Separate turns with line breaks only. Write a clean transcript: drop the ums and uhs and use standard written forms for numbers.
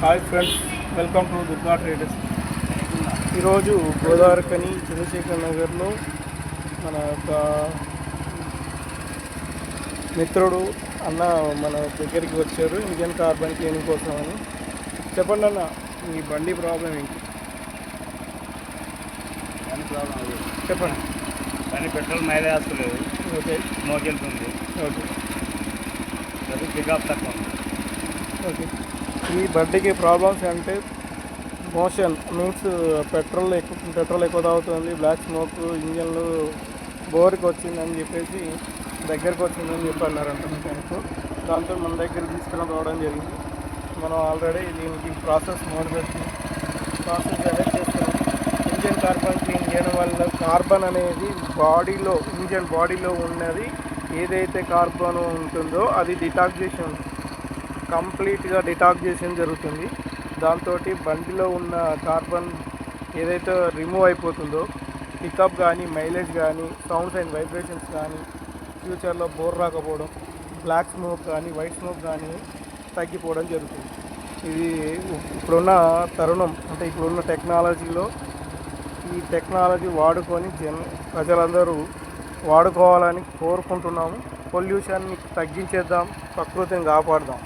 Hi friends, welcome to Durga traders. ఈరోజు గోదావరికని చంద్రశేఖర్ నగర్లో మన యొక్క మిత్రుడు అన్న మన దగ్గరికి వచ్చారు ఇండియన్ కార్బన్ క్లీనింగ్ కోసం అని. చెప్పండి అన్న, మీ బండి ప్రాబ్లం ఏంటి?
బండి ప్రాబ్లం అది
చెప్పండి.
కానీ పెట్రోల్ మైలేజ్ వస్తలేదు.
ఓకే
స్మోక్ వెళ్తుంది.
ఓకే
అది పికప్ తక్కువ ఉంది.
ఓకే ఈ బండికి ప్రాబ్లమ్స్ అంటే మోషన్ మీన్స్ పెట్రోల్ ఎక్కువ తాగుతుంది, బ్లాక్ స్మోక్, ఇంజన్లు బోర్కి వచ్చిందని చెప్పేసి దగ్గరకు వచ్చిందని చెప్పి అన్నారంట మెకానిక్. దాంతో మన దగ్గర తీసుకుని రావడం జరిగింది. మనం ఆల్రెడీ దీనికి ప్రాసెస్ మొదలుపెట్టి ప్రాసెస్ అనేది చేస్తున్నాం. ఇంజన్ కార్బన్ క్లీన్ చేయడం వల్ల కార్బన్ అనేది ఇంజన్ బాడీలో ఉన్నది ఏదైతే కార్బన్ ఉంటుందో అది కంప్లీట్గా డిటాక్సిజేషన్ జరుగుతుంది. దాంతో బండిలో ఉన్న కార్బన్ ఏదైతే రిమూవ్ అయిపోతుందో పికప్ కానీ, మైలేజ్ కానీ, సౌండ్స్ అండ్ వైబ్రేషన్స్ కానీ, ఫ్యూచర్లో బోర్ రాకపోవడం, బ్లాక్ స్మోక్ కానీ, వైట్ స్మోక్ కానీ తగ్గిపోవడం జరుగుతుంది. ఇది ఇప్పుడున్న తరుణం, అంటే ఇప్పుడున్న టెక్నాలజీలో ఈ టెక్నాలజీ వాడుకొని ప్రజలందరూ వాడుకోవాలని కోరుకుంటున్నాము. పొల్యూషన్ని తగ్గించేద్దాం, ప్రకృతిని కాపాడుదాం.